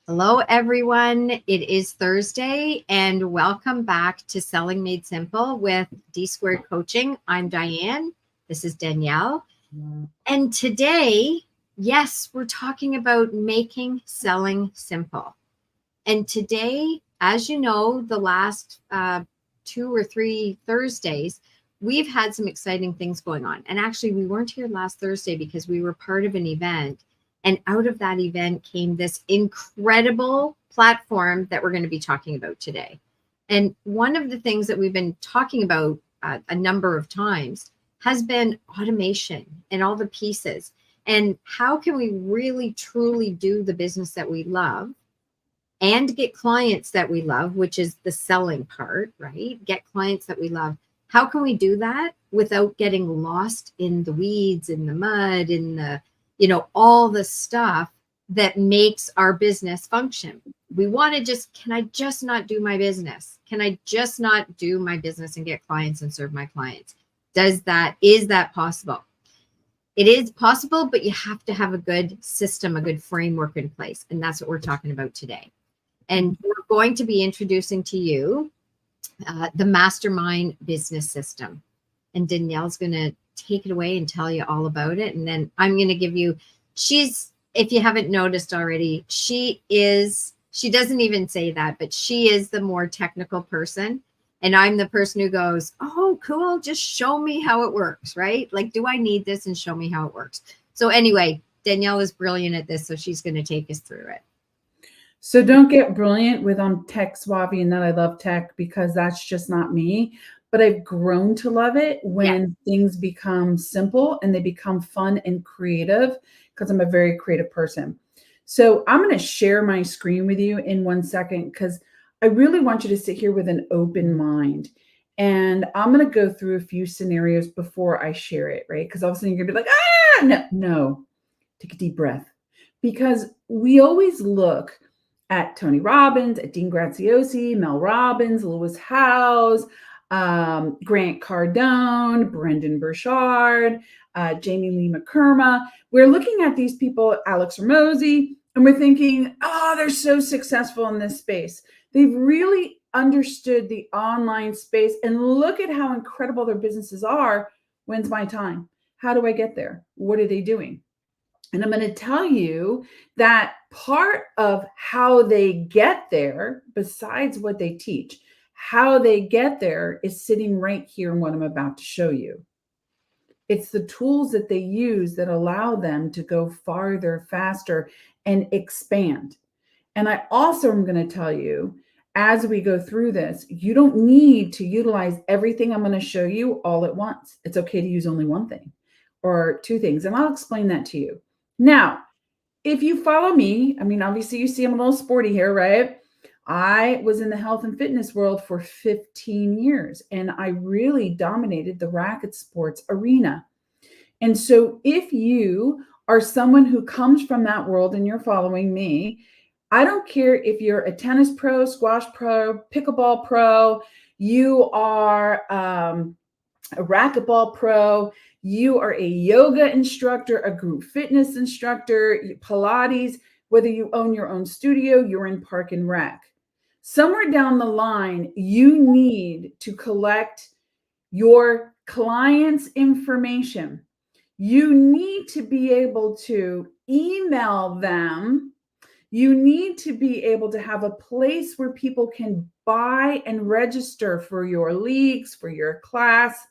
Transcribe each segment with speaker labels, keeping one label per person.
Speaker 1: Hello, everyone. It is Thursday, and welcome back to Selling Made Simple with D Squared Coaching. I'm Diane. This is Danielle. And today, yes, we're talking about making selling simple. And today, as you know, the last 2 or 3 Thursdays, we've had some exciting things going on. And actually, we weren't here last Thursday because we were part of an event. And out of that event came this incredible platform that we're going to be talking about today. And one of the things that we've been talking about a number of times has been automation and all the pieces. And how can we really, truly do the business that we love and get clients that we love, which is the selling part, right? Get clients that we love. How can we do that without getting lost in the weeds, in the mud, in the, all the stuff that makes our business function? We want to can I just not do my business? Can I just not do my business and get clients and serve my clients? Is that possible? It is possible, but you have to have a good system, a good framework in place. And that's what we're talking about today. And we're going to be introducing to you the Mastermind Business System. And Danielle's going to take it away and tell you all about it. And then I'm going to give you, if you haven't noticed already, she doesn't even say that, but she is the more technical person. And I'm the person who goes, oh, cool, just show me how it works, right? Like, do I need this? And show me how it works. So anyway, Danielle is brilliant at this, so she's going to take us through it.
Speaker 2: So don't get brilliant with tech swabby and that I love tech, because that's just not me. But I've grown to love it when things become simple and they become fun and creative, because I'm a very creative person. So I'm going to share my screen with you in 1 second, because I really want you to sit here with an open mind. And I'm going to go through a few scenarios before I share it, right? Because all of a sudden you're going to be like, no. Take a deep breath. Because we always look at Tony Robbins, at Dean Graziosi, Mel Robbins, Lewis Howes, Grant Cardone, Brendan Burchard, Jamie Lee McCorma. We're looking at these people, Alex Hormozi, and we're thinking, oh, they're so successful in this space. They've really understood the online space, and look at how incredible their businesses are. When's my time? How do I get there? What are they doing? And I'm going to tell you that part of how they get there, besides what they teach, how they get there is sitting right here in what I'm about to show you. It's the tools that they use that allow them to go farther, faster, and expand. And I also am going to tell you, as we go through this, you don't need to utilize everything I'm going to show you all at once. It's okay to use only one thing or two things, and I'll explain that to you. Now, if you follow me, I mean, obviously you see I'm a little sporty here, right? I was in the health and fitness world for 15 years, and I really dominated the racket sports arena. And so if you are someone who comes from that world and you're following me, I don't care if you're a tennis pro, squash pro, pickleball pro, you are a racquetball pro, you are a yoga instructor, a group fitness instructor, Pilates, whether you own your own studio, you're in Park and Rec. Somewhere down the line, you need to collect your clients' information. You need to be able to email them. You need to be able to have a place where people can buy and register for your leagues, for your class.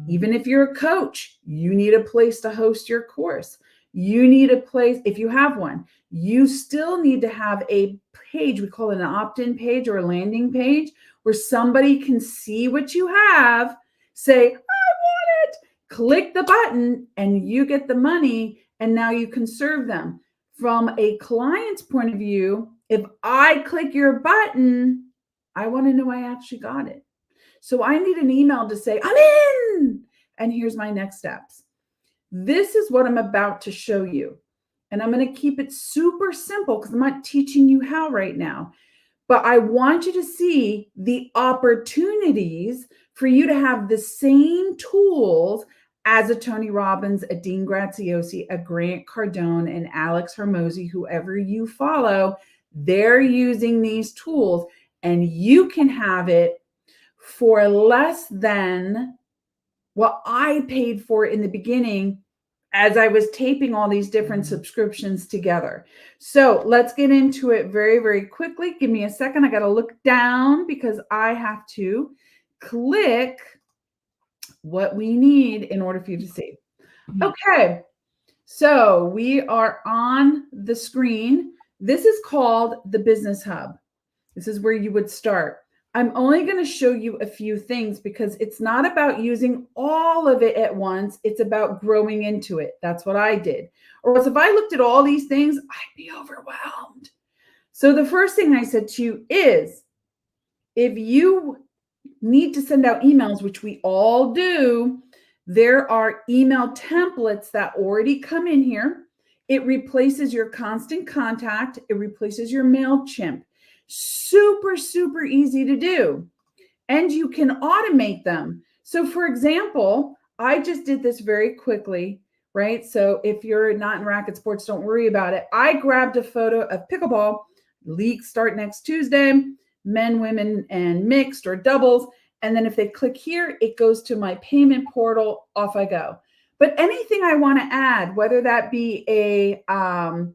Speaker 2: Even if you're a coach, you need a place to host your course. You need a place, if you have one, you still need to have a page. We call it an opt-in page or a landing page where somebody can see what you have, say, I want it, click the button, and you get the money, and now you can serve them. From a client's point of view, if I click your button, I want to know I actually got it. So I need an email to say, I'm in, and here's my next steps. This is what I'm about to show you. And I'm going to keep it super simple because I'm not teaching you how right now. But I want you to see the opportunities for you to have the same tools as a Tony Robbins, a Dean Graziosi, a Grant Cardone, and Alex Hormozi, whoever you follow. They're using these tools, and you can have it for less than what I paid for in the beginning as I was taping all these different subscriptions together. So let's get into it very, very quickly. Give me a second. I got to look down because I have to click what we need in order for you to see. Okay. So we are on the screen. This is called the Business Hub. This is where you would start. I'm only going to show you a few things because it's not about using all of it at once. It's about growing into it. That's what I did. Or else if I looked at all these things, I'd be overwhelmed. So the first thing I said to you is, if you need to send out emails, which we all do, there are email templates that already come in here. It replaces your Constant Contact. It replaces your MailChimp. Super, super easy to do. And you can automate them. So for example, I just did this very quickly, right? So if you're not in racket sports, don't worry about it. I grabbed a photo of pickleball. Leagues start next Tuesday, men, women, and mixed or doubles. And then if they click here, it goes to my payment portal. Off I go. But anything I want to add, whether that be an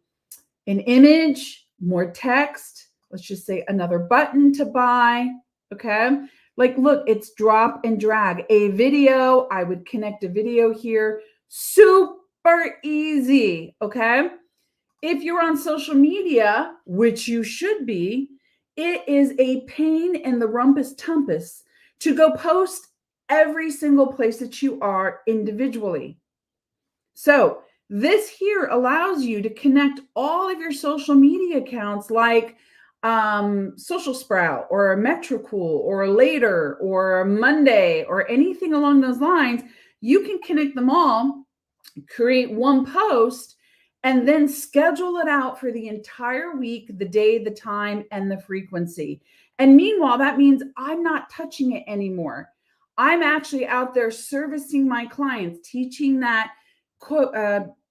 Speaker 2: image, more text, let's just say another button to buy. Okay. Like, look, it's drop and drag. A video, I would connect a video here. Super easy. Okay. If you're on social media, which you should be, it is a pain in the rumpus tumpus to go post every single place that you are individually. So this here allows you to connect all of your social media accounts like Social Sprout or Metricool or Later or Monday or anything along those lines. You can connect them all, create one post, and then schedule it out for the entire week, the day, the time, and the frequency. And meanwhile, that means I'm not touching it anymore. I'm actually out there servicing my clients, teaching that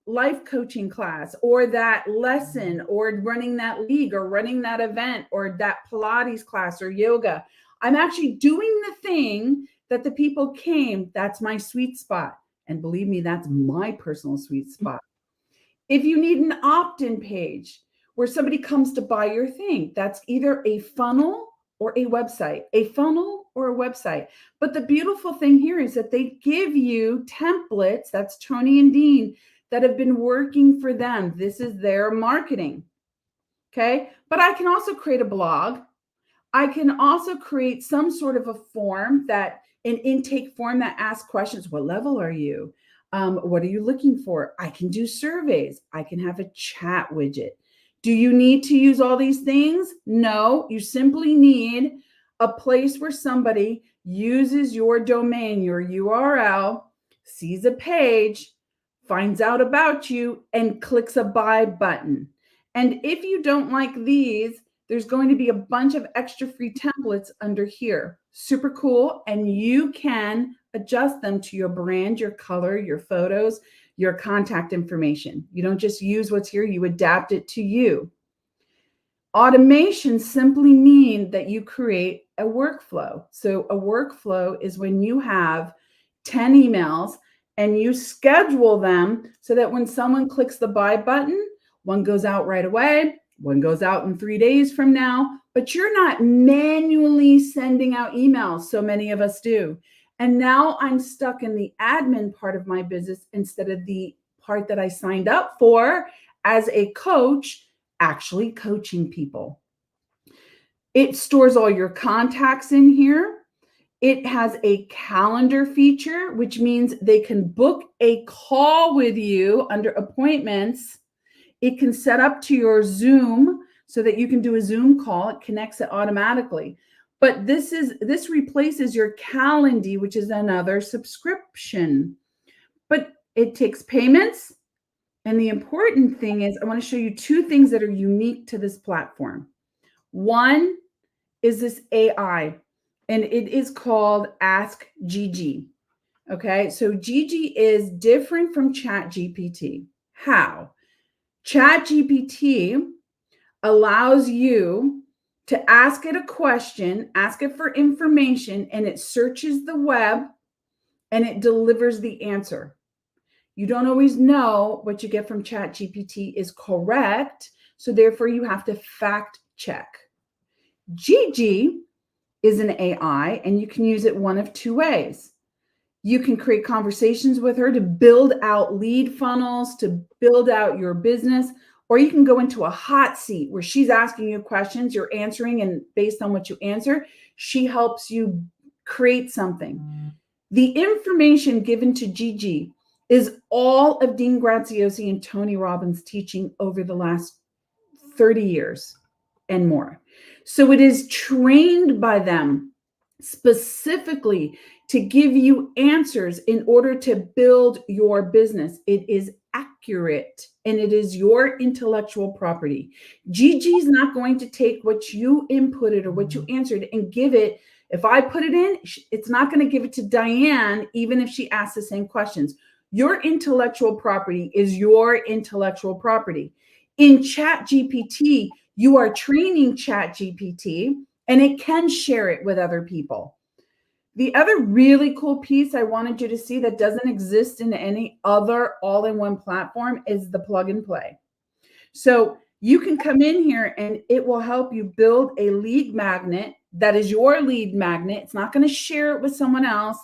Speaker 2: life coaching class or that lesson or running that league or running that event or that Pilates class or yoga. I'm actually doing the thing that the people came. That's my sweet spot. And believe me, that's my personal sweet spot. If you need an opt-in page where somebody comes to buy your thing, that's either a funnel or a website, But the beautiful thing here is that they give you templates, that's Tony and Dean, that have been working for them. This is their marketing. Okay. But I can also create a blog. I can also create some sort of a form an intake form that asks questions. What level are you? What are you looking for? I can do surveys. I can have a chat widget. Do you need to use all these things? No, you simply need a place where somebody uses your domain, your URL, sees a page, finds out about you, and clicks a buy button. And if you don't like these, there's going to be a bunch of extra free templates under here. Super cool. And you can adjust them to your brand, your color, your photos, your contact information. You don't just use what's here, you adapt it to you. Automation simply mean that you create a workflow. So a workflow is when you have 10 emails and you schedule them so that when someone clicks the buy button, one goes out right away, one goes out in 3 days from now, but you're not manually sending out emails. So many of us do. And now I'm stuck in the admin part of my business instead of the part that I signed up for as a coach, actually coaching people. It stores all your contacts in here. It has a calendar feature, which means they can book a call with you under appointments. It can set up to your Zoom so that you can do a Zoom call. It connects it automatically. But this replaces your Calendly, which is another subscription. But it takes payments. And the important thing is I want to show you two things that are unique to this platform. One is this AI, and it is called Ask Gigi. Okay, so Gigi is different from ChatGPT. How? ChatGPT allows you to ask it a question, ask it for information, and it searches the web and it delivers the answer. You don't always know what you get from ChatGPT is correct, so therefore you have to fact check. Gigi is an AI, and you can use it one of two ways. You can create conversations with her to build out lead funnels, to build out your business, or you can go into a hot seat where she's asking you questions, you're answering, and based on what you answer, she helps you create something. The information given to Gigi is all of Dean Graziosi and Tony Robbins' teaching over the last 30 years and more. So it is trained by them specifically to give you answers in order to build your business. It is accurate and it is your intellectual property. Gigi's not going to take what you inputted or what you answered and give it. If I put it in, it's not going to give it to Diane, even if she asks the same questions. Your intellectual property is your intellectual property. In ChatGPT, you are training ChatGPT and it can share it with other people. The other really cool piece I wanted you to see that doesn't exist in any other all-in-one platform is the plug and play. So you can come in here and it will help you build a lead magnet that is your lead magnet. It's not going to share it with someone else.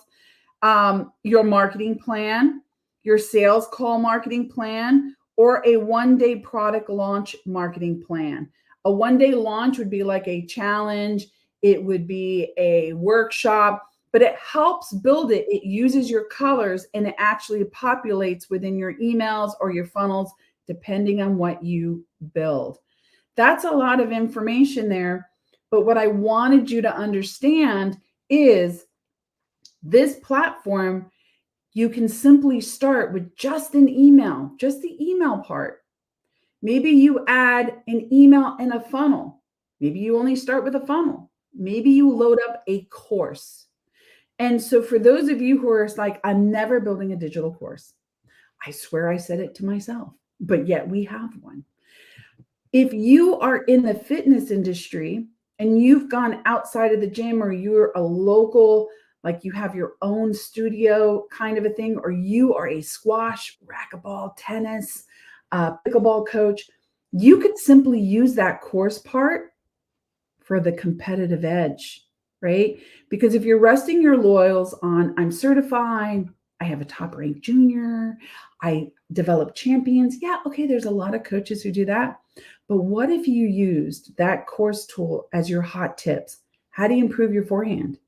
Speaker 2: Your marketing plan, your sales call marketing plan, or a one-day product launch marketing plan. A one-day launch would be like a challenge. It would be a workshop, but it helps build it. It uses your colors and it actually populates within your emails or your funnels, depending on what you build. That's a lot of information there. But what I wanted you to understand is this platform, you can simply start with just an email, just the email part. Maybe you add an email and a funnel. Maybe you only start with a funnel. Maybe you load up a course. And so for those of you who are like, I'm never building a digital course. I swear I said it to myself, but yet we have one. If you are in the fitness industry and you've gone outside of the gym, or you're a local, like you have your own studio kind of a thing, or you are a squash, racquetball, tennis, pickleball coach, you could simply use that course part for the competitive edge, right? Because if you're resting your laurels on, I'm certified, I have a top ranked junior, I develop champions. Yeah, okay, there's a lot of coaches who do that. But what if you used that course tool as your hot tips? How do you improve your forehand?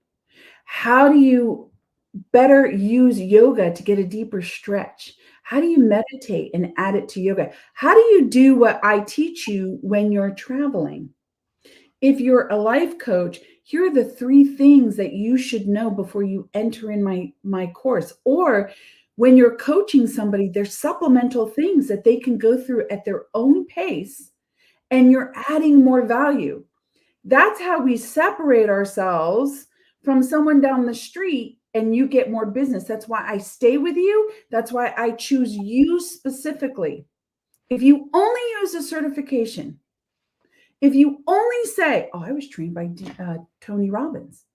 Speaker 2: How do you better use yoga to get a deeper stretch? How do you meditate and add it to yoga? How do you do what I teach you when you're traveling? If you're a life coach, here are the 3 things that you should know before you enter in my course. Or when you're coaching somebody, there's supplemental things that they can go through at their own pace, and you're adding more value. That's how we separate ourselves from someone down the street and you get more business. That's why I stay with you. That's why I choose you specifically. If you only use a certification, if you only say, oh, I was trained by Tony Robbins.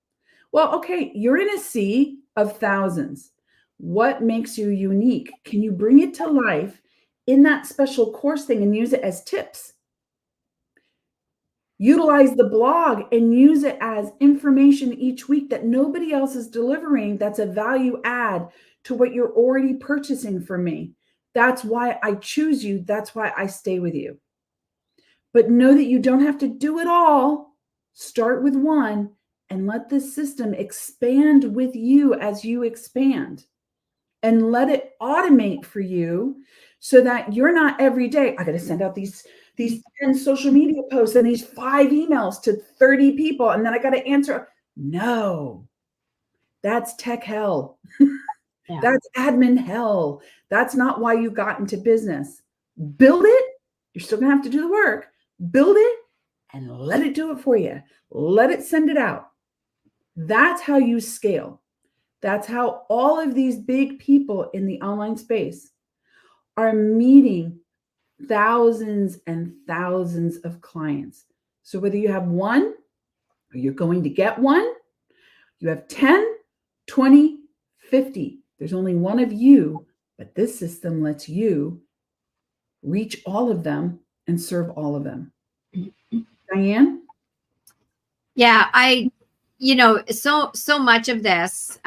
Speaker 2: Well, okay, you're in a sea of thousands. What makes you unique? Can you bring it to life in that special course thing and use it as tips? Utilize the blog and use it as information each week that nobody else is delivering. That's a value add to what you're already purchasing from me. That's why I choose you. That's why I stay with you. But know that you don't have to do it all. Start with one and let this system expand with you as you expand. And let it automate for you so that you're not every day, I got to send out these 10 social media posts and these 5 emails to 30 people, and then I got to answer. No, that's tech hell. Yeah. That's admin hell. That's not why you got into business. Build it. You're still going to have to do the work. Build it and let it do it for you. Let it send it out. That's how you scale. That's how all of these big people in the online space are meeting thousands and thousands of clients. So whether you have one or you're going to get one, you have 10, 20, 50. There's only one of you, but this system lets you reach all of them and serve all of them. Diane?
Speaker 1: Yeah, so much of this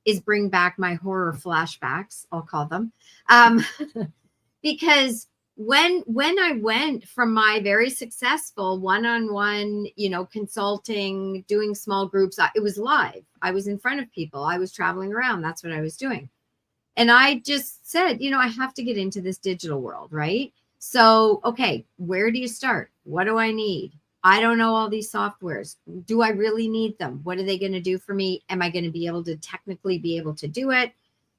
Speaker 1: is bring back my horror flashbacks, I'll call them. Because when I went from my very successful one-on-one, consulting, doing small groups, it was live. I was in front of people. I was traveling around. That's what I was doing. And I just said, I have to get into this digital world, right? So, okay, where do you start? What do I need? I don't know all these softwares. Do I really need them? What are they going to do for me? Am I going to be able to technically be able to do it?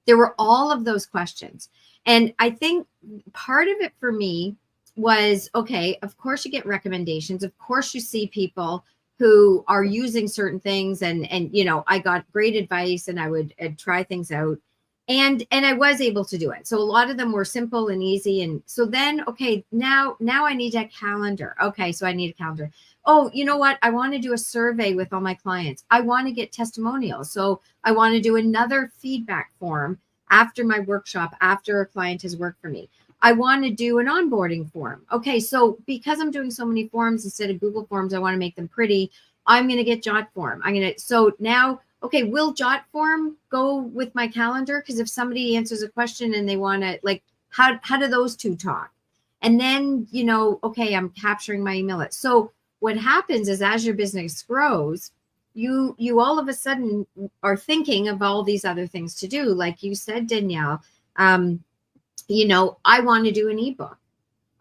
Speaker 1: There were all of those questions. And I think part of it for me was, okay, of course you get recommendations. Of course you see people who are using certain things and I got great advice and I would try things out. And I was able to do it. So a lot of them were simple and easy. And so then, okay, now I need a calendar. Okay, so I need a calendar. Oh, you know what? I want to do a survey with all my clients. I want to get testimonials. So I want to do another feedback form after my workshop, after a client has worked for me. I want to do an onboarding form. Okay, so because I'm doing so many forms instead of Google Forms, I want to make them pretty. I'm going to get JotForm. So now, okay, will JotForm go with my calendar? Because if somebody answers a question and they want to, how do those two talk? And then, okay, I'm capturing my email list. So what happens is as your business grows, you all of a sudden are thinking of all these other things to do. Like you said, Danielle, I want to do an ebook.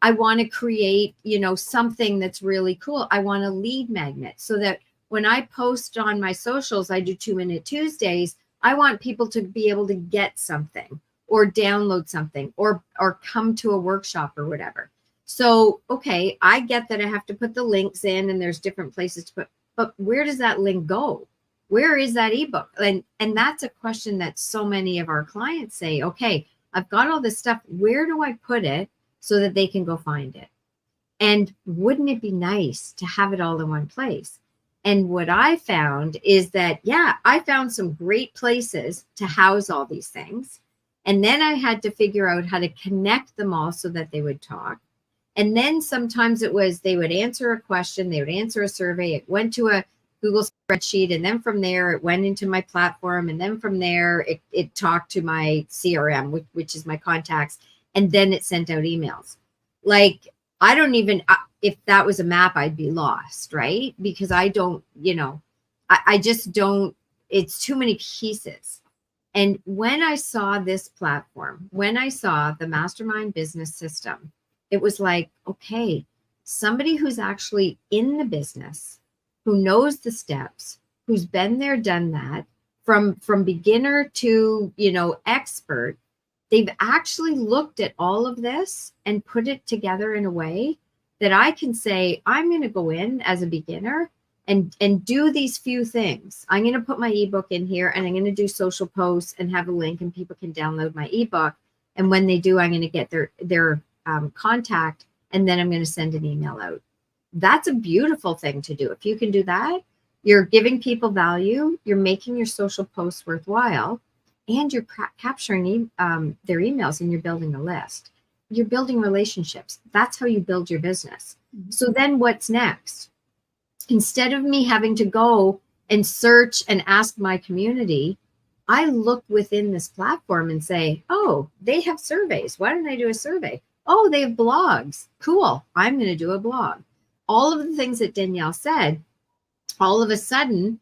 Speaker 1: I want to create, something that's really cool. I want a lead magnet so that when I post on my socials, I do 2-Minute Tuesdays. I want people to be able to get something or download something or come to a workshop or whatever. So, okay, I get that I have to put the links in and there's different places to put, but where does that link go? Where is that ebook? And that's a question that so many of our clients say, okay, I've got all this stuff. Where do I put it so that they can go find it? And wouldn't it be nice to have it all in one place? And what I found is that, I found some great places to house all these things. And then I had to figure out how to connect them all so that they would talk. And then sometimes it was they would answer a question, they would answer a survey, it went to a Google spreadsheet, and then from there it went into my platform, and then from there it talked to my CRM, which is my contacts, and then it sent out emails. Like, I don't even, if that was a map, I'd be lost, right? Because I don't, I just don't, it's too many pieces. And when I saw this platform, when I saw the Mastermind Business System, it was like, okay, somebody who's actually in the business, who knows the steps, who's been there, done that, from beginner to, expert, they've actually looked at all of this and put it together in a way that I can say, I'm going to go in as a beginner and do these few things. I'm going to put my ebook in here and I'm going to do social posts and have a link and people can download my ebook. And when they do, I'm going to get their contact, and then I'm going to send an email out. That's a beautiful thing to do. If you can do that, you're giving people value, you're making your social posts worthwhile, and you're capturing their emails, and you're building a list. You're building relationships. That's how you build your business. Mm-hmm. So then what's next? Instead of me having to go and search and ask my community, I look within this platform and say, oh, they have surveys. Why don't I do a survey? Oh, they have blogs. Cool. I'm going to do a blog. All of the things that Danielle said, all of a sudden,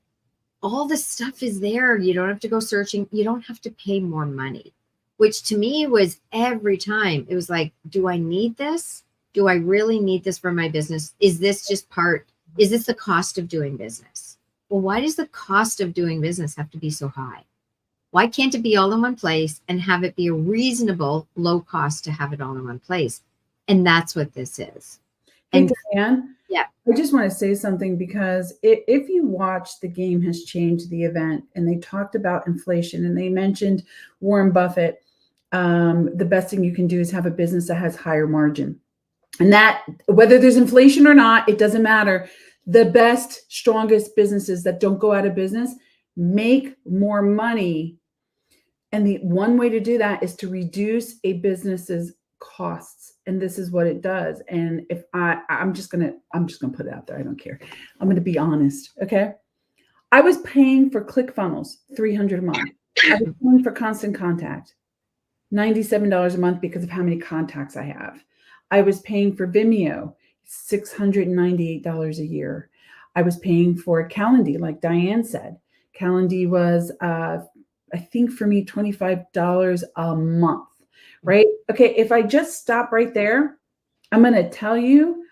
Speaker 1: all the stuff is there. You don't have to go searching. You don't have to pay more money, which to me was every time. It was like, do I need this? Do I really need this for my business? Is this just is this the cost of doing business? Well, why does the cost of doing business have to be so high? Why can't it be all in one place and have it be a reasonable low cost to have it all in one place? And that's what this is.
Speaker 2: And Diane,
Speaker 1: yeah,
Speaker 2: I just want to say something, because if you watch The Game Has Changed, the event, and they talked about inflation and they mentioned Warren Buffett, the best thing you can do is have a business that has higher margin. And that, whether there's inflation or not, it doesn't matter. The best, strongest businesses that don't go out of business make more money. And the one way to do that is to reduce a business's costs. And this is what it does. And if I'm just gonna put it out there. I don't care. I'm gonna be honest. Okay. I was paying for ClickFunnels, $300 a month. I was paying for Constant Contact, $97 a month because of how many contacts I have. I was paying for Vimeo, $698 a year. I was paying for Calendly, like Diane said. Calendly was, I think for me, $25 a month, right? Okay, if I just stop right there, I'm going to tell you,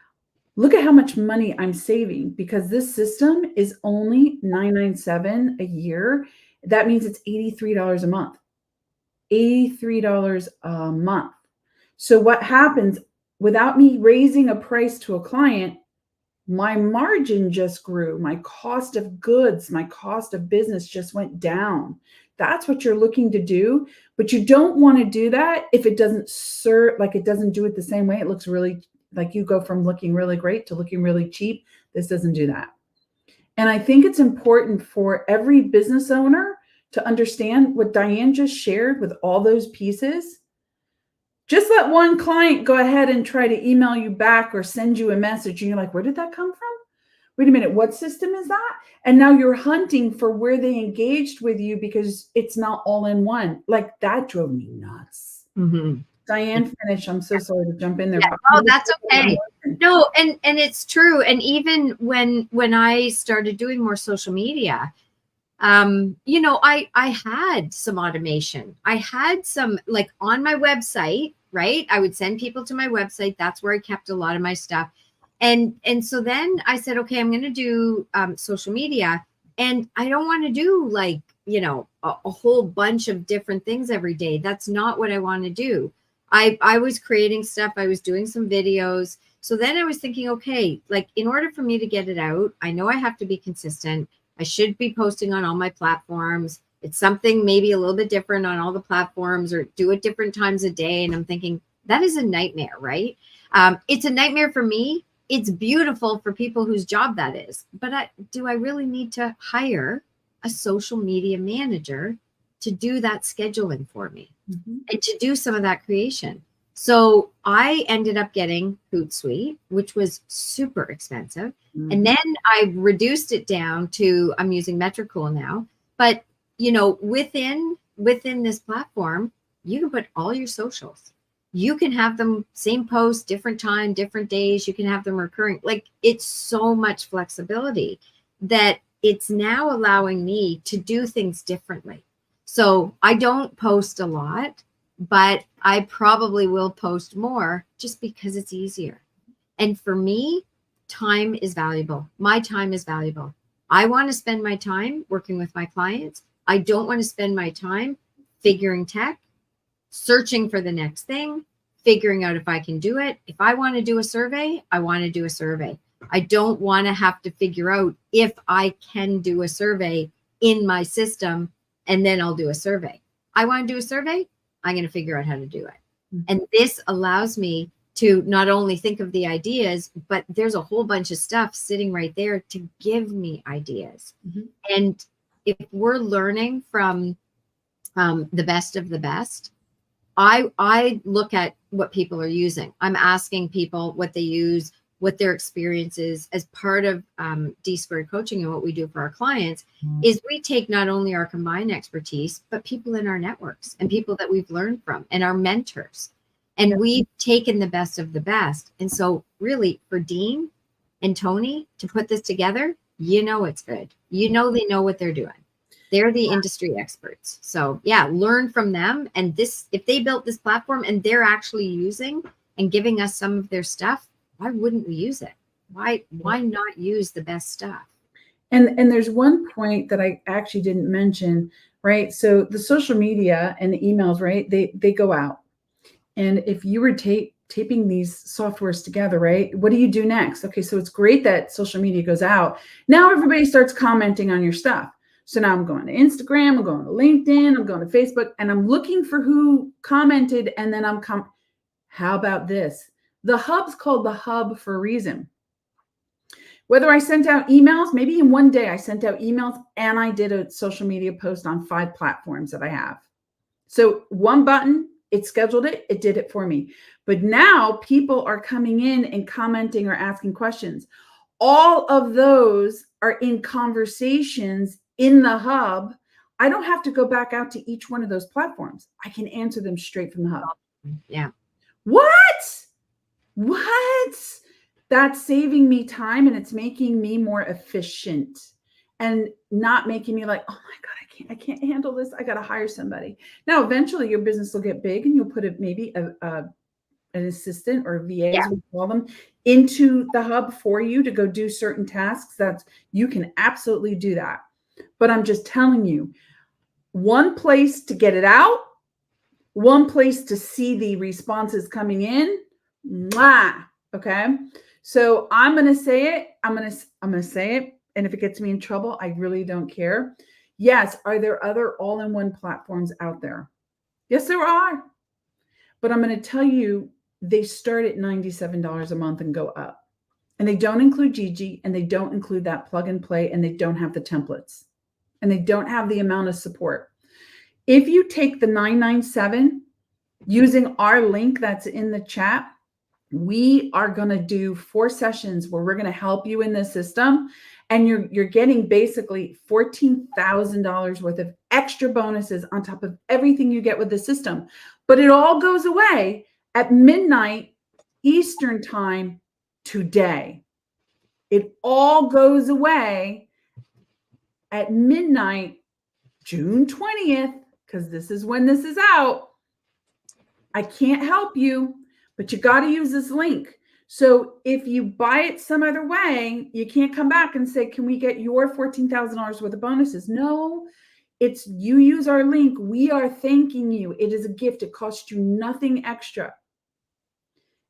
Speaker 2: look at how much money I'm saving because this system is only $997 a year. That means it's $83 a month. $83 a month. So what happens without me raising a price to a client, my margin just grew. My cost of goods, my cost of business just went down. That's what you're looking to do, but you don't want to do that if it doesn't serve, like it doesn't do it the same way. It looks really like you go from looking really great to looking really cheap. This doesn't do that. And I think it's important for every business owner to understand what Diane just shared with all those pieces. Just let one client go ahead and try to email you back or send you a message. And you're like, where did that come from? Wait a minute, what system is that? And now you're hunting for where they engaged with you because it's not all in one. Like that drove me nuts.
Speaker 1: Mm-hmm.
Speaker 2: Diane, finish. I'm so sorry to jump in there.
Speaker 1: Yeah. Oh, that's okay. No, and it's true. And even when I started doing more social media, I had some automation. I had some like on my website, right? I would send people to my website. That's where I kept a lot of my stuff. And so then I said, okay, I'm going to do social media, and I don't want to do like, a whole bunch of different things every day. That's not what I want to do. I was creating stuff. I was doing some videos. So then I was thinking, okay, like in order for me to get it out, I know I have to be consistent. I should be posting on all my platforms. It's something maybe a little bit different on all the platforms or do it different times a day. And I'm thinking that is a nightmare, right? It's a nightmare for me. It's beautiful for people whose job that is. But do I really need to hire a social media manager to do that scheduling for me and to do some of that creation? So I ended up getting Hootsuite, which was super expensive. And then I reduced it down to, I'm using Metricool now. But, within this platform, you can put all your socials. You can have them same post, different time, different days. You can have them recurring. Like it's so much flexibility that it's now allowing me to do things differently. So I don't post a lot, but I probably will post more just because it's easier. And for me, time is valuable. My time is valuable. I want to spend my time working with my clients. I don't want to spend my time figuring tech, searching for the next thing, figuring out if I can do it. If I want to do a survey, I want to do a survey. I don't want to have to figure out if I can do a survey in my system and then I'll do a survey. I want to do a survey. I'm going to figure out how to do it. And this allows me to not only think of the ideas, but there's a whole bunch of stuff sitting right there to give me ideas. And if we're learning from the best of the best, I look at what people are using. I'm asking people what they use, what their experience is as part of D-Squared coaching. And what we do for our clients is we take not only our combined expertise, but people in our networks and people that we've learned from and our mentors. And we've taken the best of the best. And so really for Dean and Tony to put this together, it's good. They know what they're doing. They're the industry experts. So yeah, learn from them. And this, if they built this platform and they're actually using and giving us some of their stuff, why wouldn't we use it? Why not use the best stuff?
Speaker 2: And there's one point that I actually didn't mention, right? So the social media and the emails, right? They go out. And if you were taping these softwares together, right? What do you do next? Okay, so it's great that social media goes out. Now everybody starts commenting on your stuff. So now I'm going to Instagram, I'm going to LinkedIn, I'm going to Facebook, and I'm looking for who commented. And then how about this? The hub's called the hub for a reason. Whether I sent out emails, maybe in one day I sent out emails and I did a social media post on 5 platforms that I have. So one button, it scheduled it, it did it for me. But now people are coming in and commenting or asking questions. All of those are in conversations in the hub. I don't have to go back out to each one of those platforms. I can answer them straight from the hub.
Speaker 1: Yeah.
Speaker 2: What? That's saving me time and it's making me more efficient and not making me like, oh my God, I can't handle this. I got to hire somebody. Now, eventually your business will get big and you'll put maybe an assistant or VA, as we call them, into the hub for you to go do certain tasks. You can absolutely do that. But I'm just telling you, one place to get it out, one place to see the responses coming in. Mwah, okay. So I'm going to say it. I'm going to say it. And if it gets me in trouble, I really don't care. Yes. Are there other all-in-one platforms out there? Yes, there are. But I'm going to tell you, they start at $97 a month and go up. And they don't include Gigi, and they don't include that plug and play, and they don't have the templates, and they don't have the amount of support. If you take the $997 using our link that's in the chat, we are going to do 4 sessions where we're going to help you in the system. And you're getting basically $14,000 worth of extra bonuses on top of everything you get with the system. But it all goes away at midnight Eastern time today. It all goes away at midnight, June 20th, because this is when this is out. I can't help you, but you got to use this link. So if you buy it some other way, you can't come back and say, can we get your $14,000 worth of bonuses? No, it's you use our link. We are thanking you. It is a gift. It costs you nothing extra.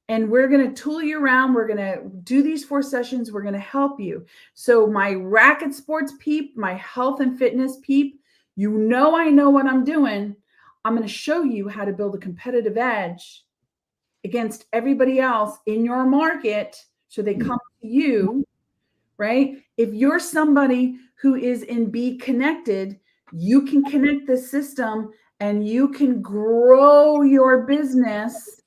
Speaker 2: And we're going to tool you around. We're going to do these 4 sessions. We're going to help you. So my racket sports peep, my health and fitness peep, I know what I'm doing. I'm going to show you how to build a competitive edge against everybody else in your market so they come to you, right? If you're somebody who is in Be Connected, you can connect the system and you can grow your business.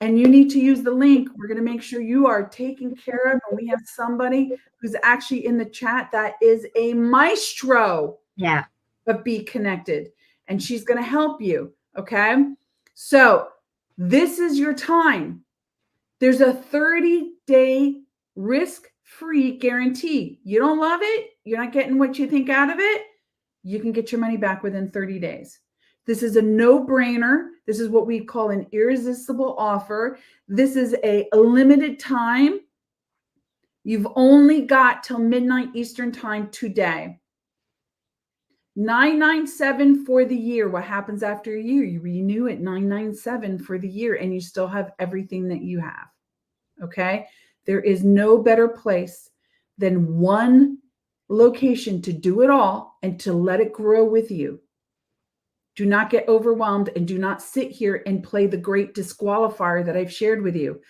Speaker 2: And you need to use the link. We're going to make sure you are taken care of. And we have somebody who's actually in the chat that is a maestro of Be Connected. And she's going to help you. Okay. So this is your time. There's a 30-day risk-free guarantee. You don't love it, you're not getting what you think out of it, you can get your money back within 30 days. This is a no-brainer. This is what we call an irresistible offer. This is a limited time. You've only got till midnight Eastern time today. $997 for the year. What happens after a year? You renew at $997 for the year and you still have everything that you have. Okay? There is no better place than one location to do it all and to let it grow with you. Do not get overwhelmed and do not sit here and play the great disqualifier that I've shared with you.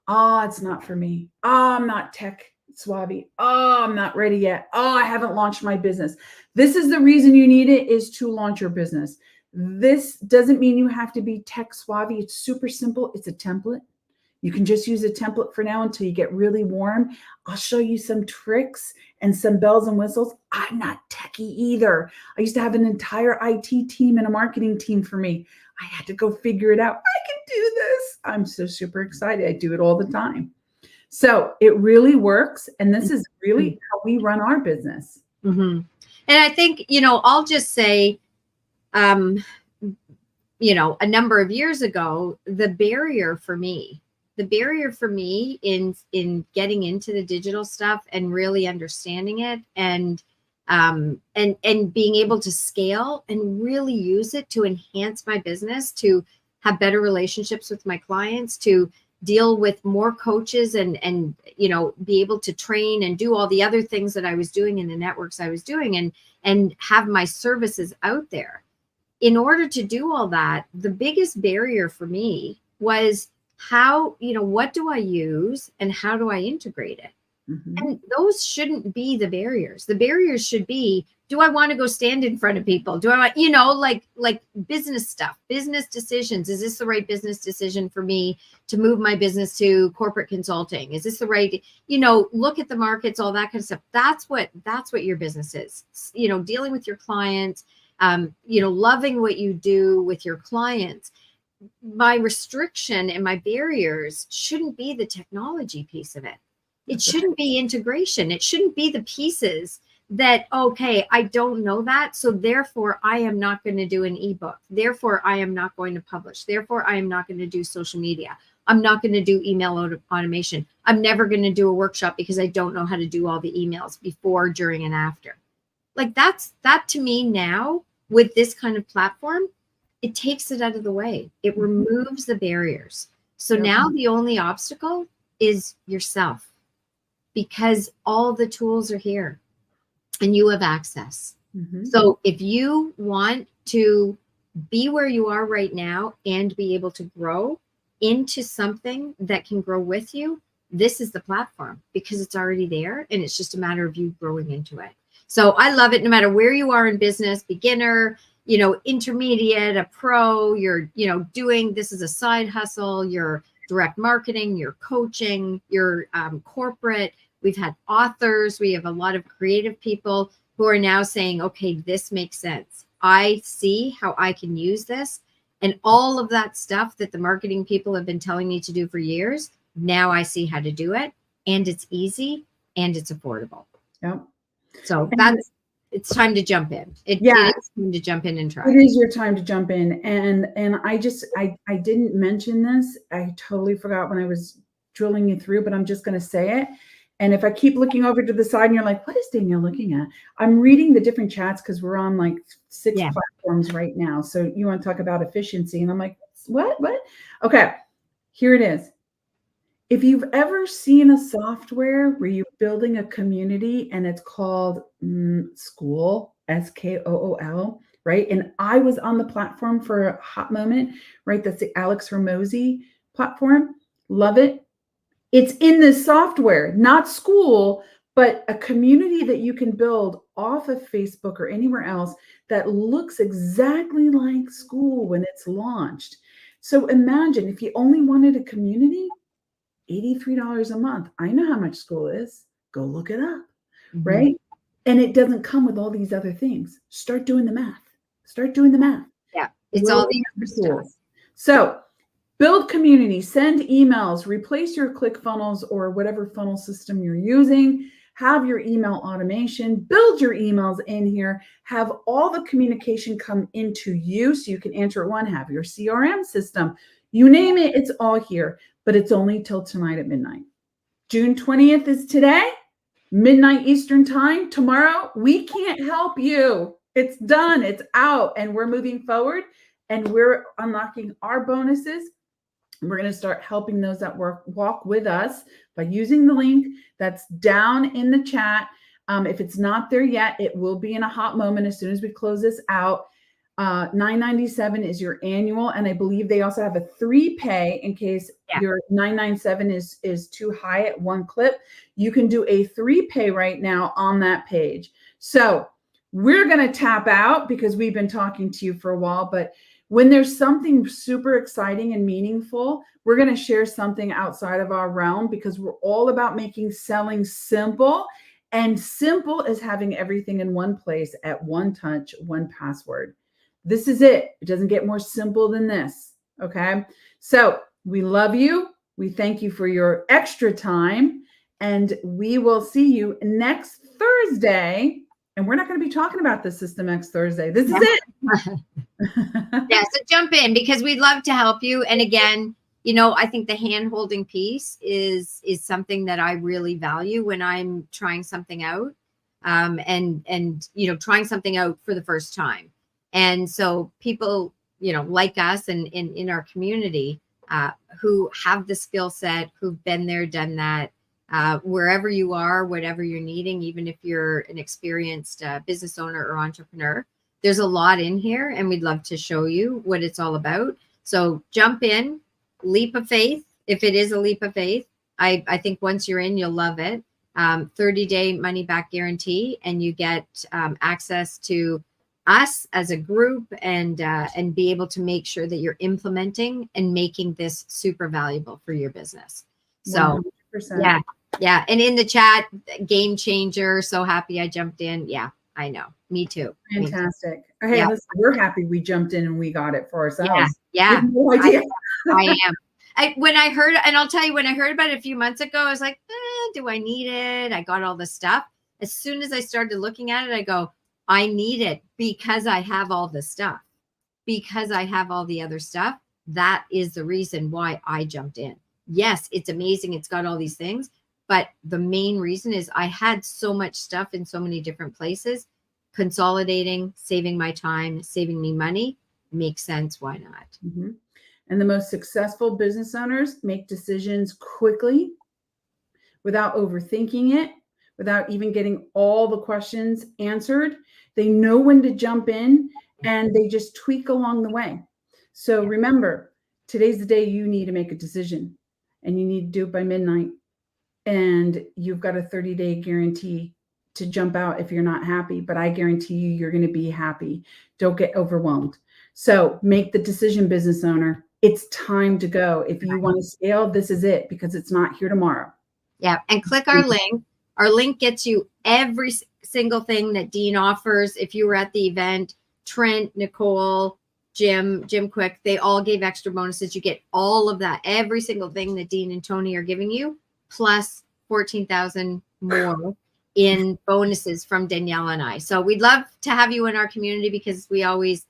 Speaker 2: It's not for me. I'm not tech savvy. I'm not ready yet. I haven't launched my business. This is the reason you need it, is to launch your business. This doesn't mean you have to be tech savvy. It's super simple. It's a template. You can just use a template for now until you get really warm. I'll show you some tricks and some bells and whistles. I'm not techie either. I used to have an entire IT team and a marketing team for me. I had to go figure it out. I can do this. I'm so super excited. I do it all the time. So it really works. And this is really how we run our business.
Speaker 1: Mm-hmm. And I think, I'll just say, a number of years ago, the barrier for me in getting into the digital stuff and really understanding it and being able to scale and really use it to enhance my business, to have better relationships with my clients, to deal with more coaches and be able to train and do all the other things that I was doing in the networks I was doing and have my services out there. In order to do all that, the biggest barrier for me was what do I use and how do I integrate it?
Speaker 2: Mhm.
Speaker 1: And those shouldn't be the barriers. The barriers should be, do I want to go stand in front of people? Do I want, like business stuff, business decisions? Is this the right business decision for me to move my business to corporate consulting? Is this the right, look at the markets, all that kind of stuff. That's what your business is. Dealing with your clients, loving what you do with your clients. My restriction and my barriers shouldn't be the technology piece of it. It shouldn't be integration. It shouldn't be the pieces that, okay, I don't know that. So therefore I am not going to do an ebook. Therefore I am not going to publish. Therefore I am not going to do social media. I'm not going to do email automation. I'm never going to do a workshop because I don't know how to do all the emails before, during, and after. Like that to me now with this kind of platform, it takes it out of the way. It removes the barriers. So now the only obstacle is yourself, because all the tools are here and you have access.
Speaker 2: Mhm.
Speaker 1: So if you want to be where you are right now and be able to grow into something that can grow with you, this is the platform, because it's already there and it's just a matter of you growing into it. So I love it no matter where you are in business, beginner, intermediate, a pro, you're, doing, this is a side hustle, you're direct marketing, you're coaching, you're corporate. We've had authors. We have a lot of creative people who are now saying, okay, this makes sense. I see how I can use this. And all of that stuff that the marketing people have been telling me to do for years, now I see how to do it. And it's easy and it's affordable.
Speaker 2: Yep.
Speaker 1: So
Speaker 2: And
Speaker 1: it's time to jump in. It is time to jump in and try.
Speaker 2: It is your time to jump in. And I didn't mention this. I totally forgot when I was drilling you through, but I'm just going to say it. And if I keep looking over to the side and you're like, what is Danielle looking at? I'm reading the different chats because we're on like 6 platforms right now. So you want to talk about efficiency. And I'm like, what? Okay, here it is. If you've ever seen a software where you're building a community and it's called Skool, Skool, right? And I was on the platform for a hot moment, right? That's the Alex Hormozi platform. Love it. It's in this software, not Skool, but a community that you can build off of Facebook or anywhere else that looks exactly like Skool when it's launched. So imagine if you only wanted a community, $83 a month. I know how much Skool is. Go look it up, right? And it doesn't come with all these other things. Start doing the math.
Speaker 1: Yeah, it's all the other stuff.
Speaker 2: So build community, send emails, replace your ClickFunnels or whatever funnel system you're using. Have your email automation, build your emails in here, have all the communication come into you so you can answer at one, have your CRM system. You name it, it's all here, but it's only till tonight at midnight. June 20th is today, midnight Eastern time. Tomorrow, we can't help you. It's done, it's out, and we're moving forward and we're unlocking our bonuses. We're going to start helping those that walk with us by using the link that's down in the chat. If it's not there yet, it will be in a hot moment as soon as we close this out. $997 is your annual, and I believe they also have a 3-pay in case your $997 is too high at one clip. You can do a 3-pay right now on that page. So we're going to tap out because we've been talking to you for a while, but when there's something super exciting and meaningful, we're going to share something outside of our realm because we're all about making selling simple. And simple is having everything in one place at one touch, one password. This is it. It doesn't get more simple than this. Okay. So we love you. We thank you for your extra time. And we will see you next Thursday. And we're not going to be talking about the system next Thursday. This is it.
Speaker 1: Yeah, so jump in because we'd love to help you. And again, I think the hand-holding piece is something that I really value when I'm trying something out, and trying something out for the first time. And so people, like us and in our community, who have the skill set, who've been there, done that, wherever you are, whatever you're needing, even if you're an experienced business owner or entrepreneur. There's a lot in here, and we'd love to show you what it's all about. So jump in, leap of faith, if it is a leap of faith. I think once you're in, you'll love it. 30-day money back guarantee, and you get access to us as a group and be able to make sure that you're implementing and making this super valuable for your business. So
Speaker 2: 100%.
Speaker 1: yeah. And in the chat, game changer. So happy I jumped in. Yeah, I know. Me too.
Speaker 2: Fantastic. Hey, listen, we're happy we jumped in and we got it for ourselves.
Speaker 1: Yeah.
Speaker 2: No idea.
Speaker 1: I am. When I heard, and I'll tell you, when I heard about it a few months ago, I was like, do I need it? I got all the stuff. As soon as I started looking at it, I go, I need it because I have all the stuff, because I have all the other stuff. That is the reason why I jumped in. Yes, it's amazing. It's got all these things. But the main reason is I had so much stuff in so many different places. Consolidating, saving my time, saving me money makes sense. Why not?
Speaker 2: Mm-hmm. And the most successful business owners make decisions quickly without overthinking it, without even getting all the questions answered. They know when to jump in and they just tweak along the way. So remember, today's the day you need to make a decision, and you need to do it by midnight. And you've got a 30-day guarantee to jump out if you're not happy, but I guarantee you, you're going to be happy. Don't get overwhelmed. So make the decision, business owner. It's time to go. If you want to scale, this is it, because it's not here tomorrow.
Speaker 1: Yeah. And click our link. Our link gets you every single thing that Dean offers. If you were at the event, Trent, Nicole, Jim Quick, they all gave extra bonuses. You get all of that, every single thing that Dean and Tony are giving you, plus 14,000 more in bonuses from Danielle and I. So we'd love to have you in our community, because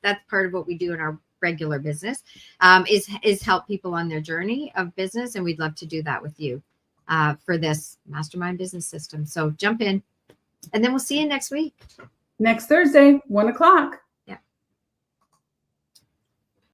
Speaker 1: that's part of what we do in our regular business, is help people on their journey of business. And we'd love to do that with you for this mastermind business system. So jump in, and then we'll see you next week.
Speaker 2: Next Thursday, 1:00.